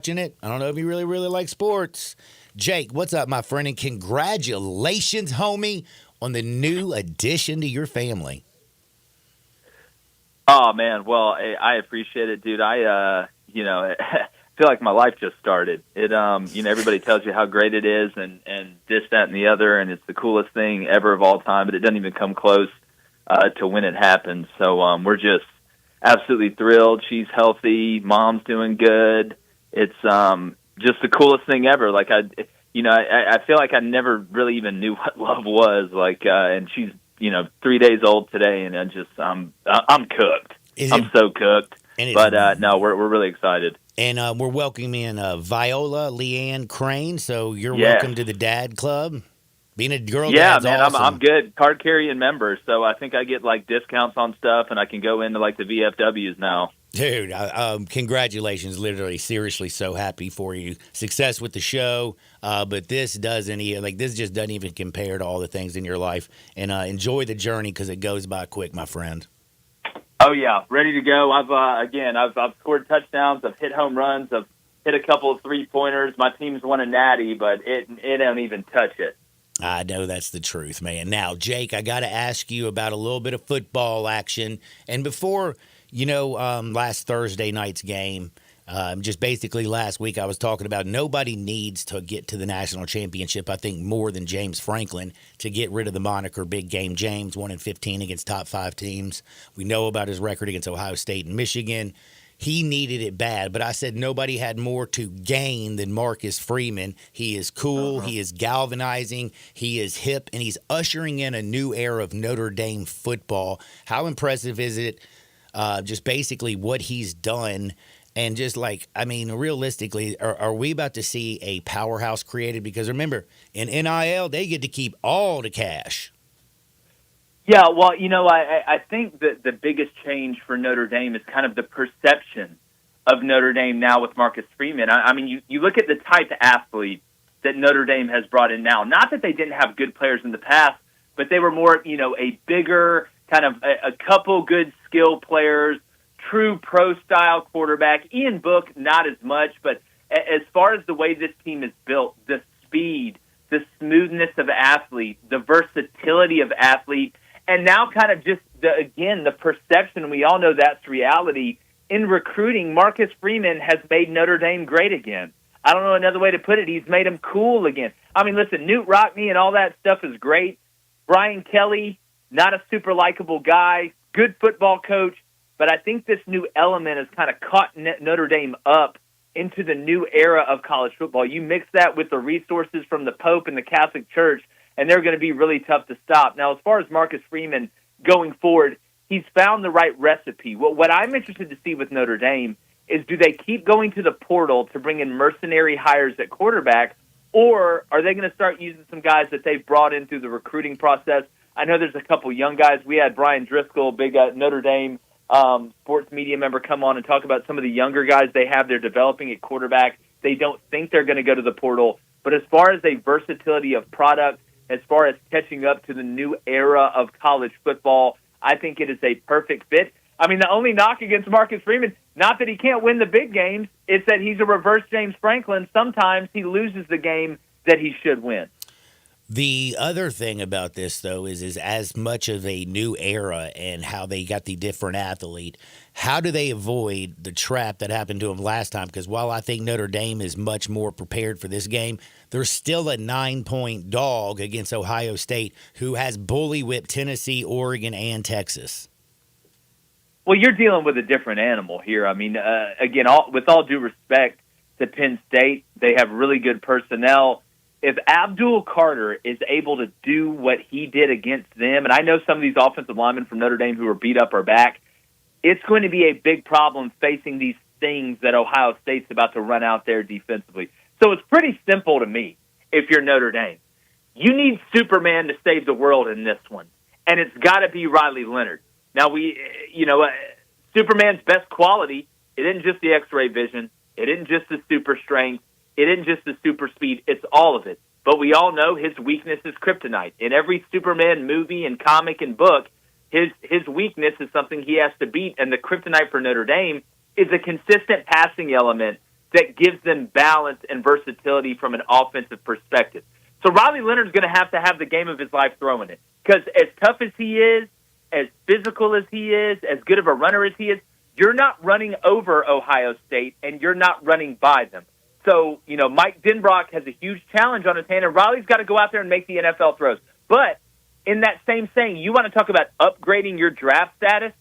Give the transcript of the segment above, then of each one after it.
watching it. I don't know if you really, really like sports. Jake, what's up, my friend? And congratulations, homie, on the new addition to your family. Oh man, well, I appreciate it, dude. I feel like my life just started. Everybody tells you how great it is, and this, that, and the other, and it's the coolest thing ever of all time. But it doesn't even come close to when it happens. So we're just absolutely thrilled. She's healthy. Mom's doing good. It's just the coolest thing ever. Like I feel like I never really even knew what love was. And she's 3 days old today, and I'm cooked. I'm so cooked. But no, we're really excited. And we're welcoming Viola Leanne Crane. So you're welcome to the Dad Club. Being a girl dad's man, awesome. I'm good. Card carrying member, so I think I get like discounts on stuff, and I can go into like the VFWs now. Dude, congratulations. Literally, seriously, so happy for you. Success with the show. But this just doesn't even compare to all the things in your life. And enjoy the journey because it goes by quick, my friend. Oh yeah, ready to go. I've scored touchdowns. I've hit home runs. I've hit a couple of 3-pointers. My team's won a natty, but it don't even touch it. I know that's the truth, man. Now, Jake, I got to ask you about a little bit of football action. And before, last Thursday night's game, just basically last week, I was talking about nobody needs to get to the national championship, I think, more than James Franklin to get rid of the moniker Big Game James, 1-15 against top 5 teams. We know about his record against Ohio State and Michigan. He needed it bad, but I said nobody had more to gain than Marcus Freeman. He is cool. He is galvanizing. He is hip, and he's ushering in a new era of Notre Dame football. How impressive is it? Just basically what he's done. And just realistically, are we about to see a powerhouse created? Because remember, in NIL, they get to keep all the cash. Yeah, well, I think that the biggest change for Notre Dame is kind of the perception of Notre Dame now with Marcus Freeman. I mean, you look at the type of athlete that Notre Dame has brought in now. Not that they didn't have good players in the past, but they were more, a bigger, kind of a couple good skill players, true pro-style quarterback. Ian Book, not as much, but as far as the way this team is built, the speed, the smoothness of athlete, the versatility of athlete, and now kind of just, the perception, we all know that's reality. In recruiting, Marcus Freeman has made Notre Dame great again. I don't know another way to put it. He's made him cool again. I mean, listen, Newt Rockne and all that stuff is great. Brian Kelly, not a super likable guy, good football coach, but I think this new element has kind of caught Notre Dame up into the new era of college football. You mix that with the resources from the Pope and the Catholic Church, and they're going to be really tough to stop. Now, as far as Marcus Freeman going forward, he's found the right recipe. What I'm interested to see with Notre Dame is, do they keep going to the portal to bring in mercenary hires at quarterback, or are they going to start using some guys that they've brought in through the recruiting process? I know there's a couple young guys. We had Brian Driscoll, big Notre Dame sports media member, come on and talk about some of the younger guys they have. They're developing at quarterback. They don't think they're going to go to the portal. But as far as a versatility of product, as far as catching up to the new era of college football, I think it is a perfect fit. I mean, the only knock against Marcus Freeman, not that he can't win the big games, it's that he's a reverse James Franklin. Sometimes he loses the game that he should win. The other thing about this, though, is as much of a new era and how they got the different athlete, how do they avoid the trap that happened to them last time? Because while I think Notre Dame is much more prepared for this game, there's still a 9-point dog against Ohio State, who has bully whipped Tennessee, Oregon, and Texas. Well, you're dealing with a different animal here. I mean, again, with all due respect to Penn State, they have really good personnel. If Abdul Carter is able to do what he did against them, and I know some of these offensive linemen from Notre Dame who are beat up are back, it's going to be a big problem facing these things that Ohio State's about to run out there defensively. So it's pretty simple to me if you're Notre Dame. You need Superman to save the world in this one, and it's got to be Riley Leonard. Now, Superman's best quality, it isn't just the X-ray vision, it isn't just the super strength, it isn't just the super speed, it's all of it. But we all know his weakness is kryptonite. In every Superman movie and comic and book, his weakness is something he has to beat, and the kryptonite for Notre Dame is a consistent passing element that gives them balance and versatility from an offensive perspective. So Riley Leonard's going to have the game of his life throwing it. Because as tough as he is, as physical as he is, as good of a runner as he is, you're not running over Ohio State, and you're not running by them. So, Mike Denbrock has a huge challenge on his hand, and Riley's got to go out there and make the NFL throws. But in that same saying, you want to talk about upgrading your draft status?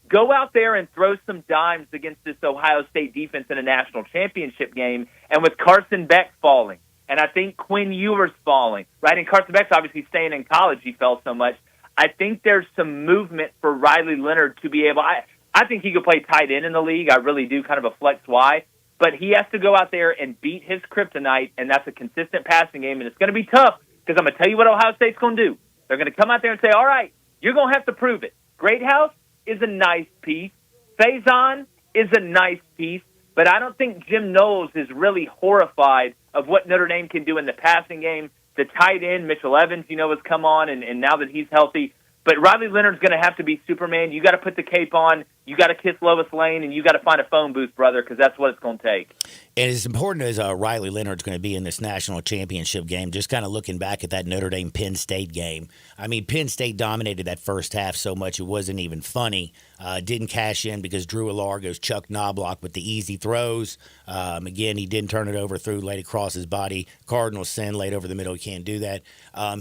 Go out there and throw some dimes against this Ohio State defense in a national championship game, and with Carson Beck falling, and I think Quinn Ewers falling, right? And Carson Beck's obviously staying in college. He fell so much. I think there's some movement for Riley Leonard to be able – I think he could play tight end in the league. I really do, kind of a flex Y. But he has to go out there and beat his kryptonite, and that's a consistent passing game. And it's going to be tough because I'm going to tell you what Ohio State's going to do. They're going to come out there and say, all right, you're going to have to prove it. Greathouse is a nice piece. Faison is a nice piece. But I don't think Jim Knowles is really horrified of what Notre Dame can do in the passing game. The tight end, Mitchell Evans, has come on, and now that he's healthy. But Riley Leonard's going to have to be Superman. You got to put the cape on. You got to kiss Lois Lane, and you got to find a phone booth, brother, because that's what it's going to take. And as important as Riley Leonard's going to be in this national championship game, just kind of looking back at that Notre Dame-Penn State game, I mean, Penn State dominated that first half so much it wasn't even funny. Didn't cash in because Drew Allar goes Chuck Knobloch with the easy throws. Again, he didn't turn it over, threw laid across his body. Cardinal sin, laid over the middle. He can't do that.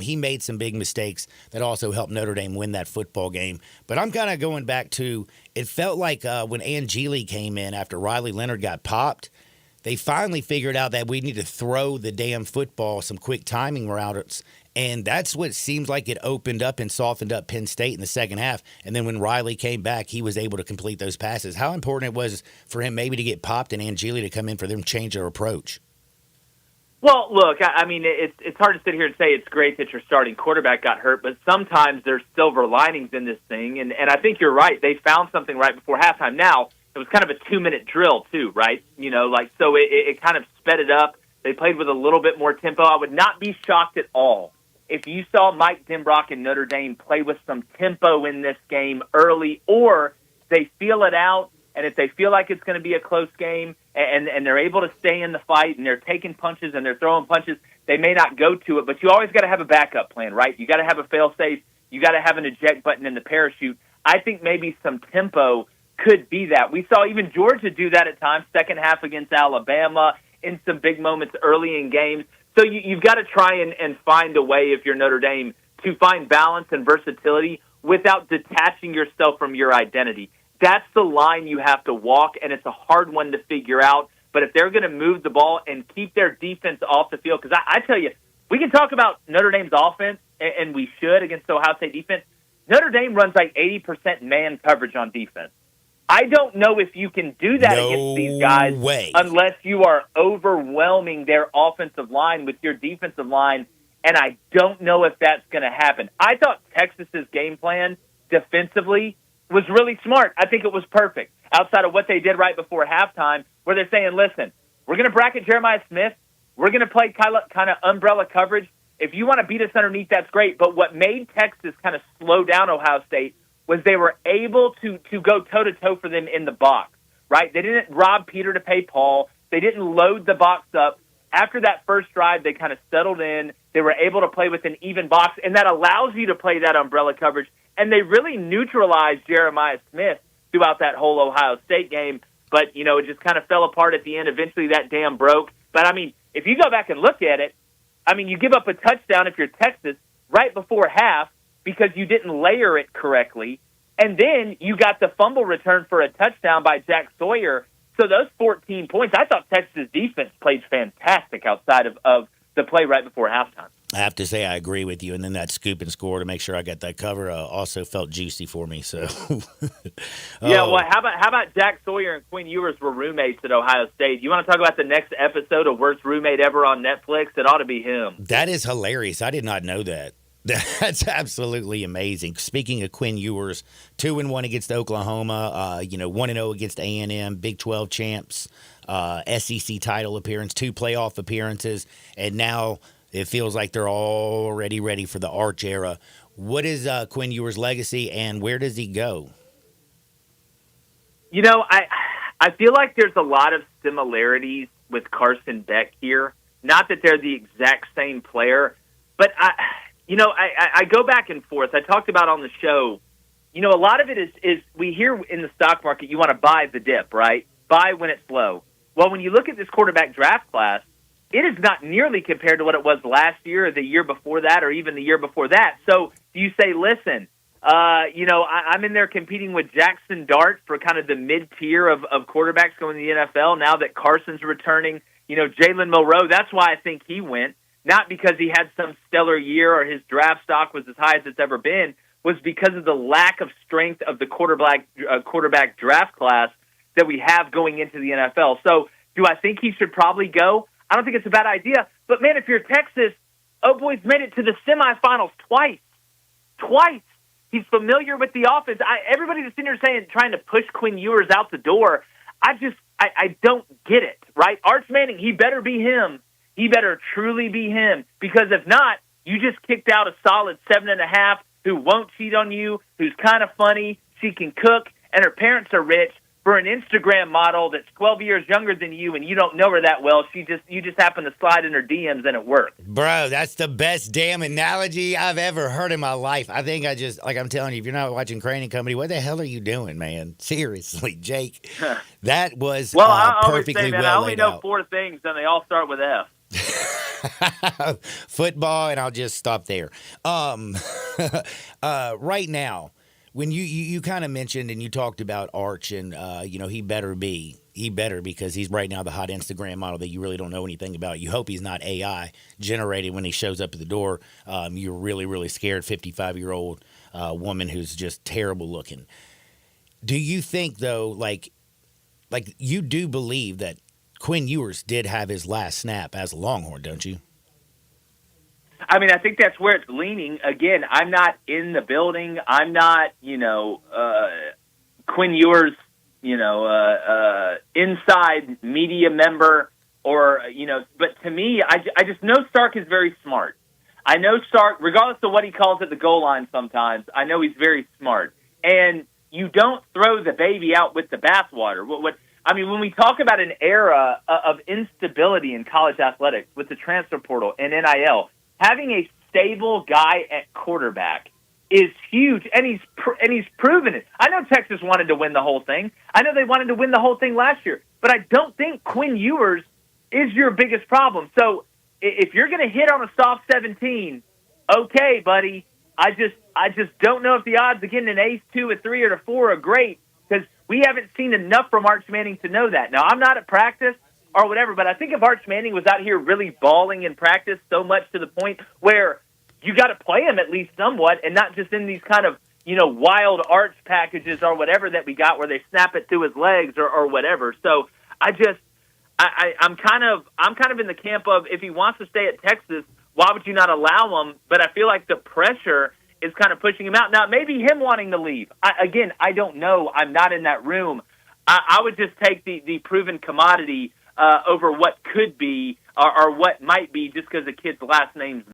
He made some big mistakes that also helped Notre Dame win that football game. But I'm kind of going back to, it felt like when Angeli came in after Riley Leonard got popped, they finally figured out that we need to throw the damn football, some quick timing routes, and that's what seems like it opened up and softened up Penn State in the second half. And then when Riley came back, he was able to complete those passes. How important it was for him maybe to get popped and Angeli to come in for them to change their approach? Well, look, I mean, it's hard to sit here and say it's great that your starting quarterback got hurt, but sometimes there's silver linings in this thing, and I think you're right. They found something right before halftime. Now, it was kind of a 2-minute drill, too, right? So it kind of sped it up. They played with a little bit more tempo. I would not be shocked at all if you saw Mike Denbrock and Notre Dame play with some tempo in this game early, or they feel it out, and if they feel like it's going to be a close game and they're able to stay in the fight and they're taking punches and they're throwing punches, they may not go to it. But you always got to have a backup plan, right? You got to have a fail-safe. You got to have an eject button in the parachute. I think maybe some tempo could be that. We saw even Georgia do that at times, second half against Alabama, in some big moments early in games. So you've got to try and find a way, if you're Notre Dame, to find balance and versatility without detaching yourself from your identity. That's the line you have to walk, and it's a hard one to figure out. But if they're going to move the ball and keep their defense off the field, because I tell you, we can talk about Notre Dame's offense, and we should against the Ohio State defense. Notre Dame runs like 80% man coverage on defense. I don't know if you can do that against these guys unless you are overwhelming their offensive line with your defensive line, and I don't know if that's going to happen. I thought Texas's game plan defensively was really smart. I think it was perfect outside of what they did right before halftime, where they're saying, listen, we're going to bracket Jeremiah Smith. We're going to play kind of umbrella coverage. If you want to beat us underneath, that's great. But what made Texas kind of slow down Ohio State was they were able to go toe-to-toe for them in the box, right? They didn't rob Peter to pay Paul. They didn't load the box up. After that first drive, they kind of settled in. They were able to play with an even box, and that allows you to play that umbrella coverage. And they really neutralized Jeremiah Smith throughout that whole Ohio State game. But, it just kind of fell apart at the end. Eventually that dam broke. But, I mean, if you go back and look at it, I mean, you give up a touchdown if you're Texas right before half because you didn't layer it correctly. And then you got the fumble return for a touchdown by Jack Sawyer. So those 14 points, I thought Texas' defense played fantastic outside of the play right before halftime. I have to say I agree with you, and then that scoop and score to make sure I got that cover also felt juicy for me. So, yeah. Well, how about Jack Sawyer and Quinn Ewers were roommates at Ohio State? You want to talk about the next episode of Worst Roommate Ever on Netflix? It ought to be him. That is hilarious. I did not know that. That's absolutely amazing. Speaking of Quinn Ewers, 2-1 against Oklahoma, 1-0 against A&M, Big 12 champs, SEC title appearance, 2 playoff appearances, and now it feels like they're already ready for the Arch era. What is Quinn Ewers' legacy, and where does he go? I feel like there's a lot of similarities with Carson Beck here. Not that they're the exact same player, but I go back and forth. I talked about on the show, a lot of it is we hear in the stock market you want to buy the dip, right? Buy when it's low. Well, when you look at this quarterback draft class, it is not nearly compared to what it was last year or the year before that or even the year before that. So you say, listen, I'm in there competing with Jackson Dart for kind of the mid-tier of quarterbacks going to the NFL now that Carson's returning. Jalen Milroe, that's why I think he went, not because he had some stellar year or his draft stock was as high as it's ever been, was because of the lack of strength of the quarterback draft class that we have going into the NFL. So do I think he should probably go? I don't think it's a bad idea. But, man, if you're Texas, boy's made it to the semifinals twice. Twice. He's familiar with the offense. Everybody that's in here trying to push Quinn Ewers out the door, I don't get it, right? Arch Manning, he better be him. He better truly be him. Because if not, you just kicked out a solid 7.5 who won't cheat on you, who's kind of funny, she can cook, and her parents are rich, for an Instagram model that's 12 years younger than you and you don't know her that well. You just happen to slide in her DMs and it worked. Bro, that's the best damn analogy I've ever heard in my life. I think I'm telling you, if you're not watching Crane and Company, what the hell are you doing, man? Seriously, Jake. That was I perfectly always say, man, well I only laid know out. 4 things and they all start with F. Football, and I'll just stop there. Right now, when you kind of mentioned and you talked about Arch and he better because he's right now the hot Instagram model that you really don't know anything about. You hope he's not AI generated when he shows up at the door. You're really, really scared 55-year-old woman who's just terrible looking. Do you think though, like you do believe that Quinn Ewers did have his last snap as a Longhorn, don't you? I mean, I think that's where it's leaning. Again, I'm not in the building. I'm not, Quinn Ewers, inside media member or, but to me, I just know Stark is very smart. I know Stark, regardless of what he calls at the goal line sometimes, I know he's very smart. And you don't throw the baby out with the bathwater. When we talk about an era of instability in college athletics with the transfer portal and NIL, having a stable guy at quarterback is huge, and he's proven it. I know Texas wanted to win the whole thing. I know they wanted to win the whole thing last year, but I don't think Quinn Ewers is your biggest problem. So if you're going to hit on a soft 17, okay, buddy. I just don't know if the odds of getting an ace, 2, a 3, or a 4 are great because we haven't seen enough from Arch Manning to know that. Now, I'm not at practice or whatever, but I think if Arch Manning was out here really balling in practice so much to the point where you got to play him at least somewhat and not just in these kind of, wild arch packages or whatever that we got where they snap it through his legs or whatever. So I'm kind of in the camp of if he wants to stay at Texas, why would you not allow him? But I feel like the pressure is kind of pushing him out. Now, maybe him wanting to leave. I don't know. I'm not in that room. I would just take the proven commodity over what could be or what might be just because the kid's last name's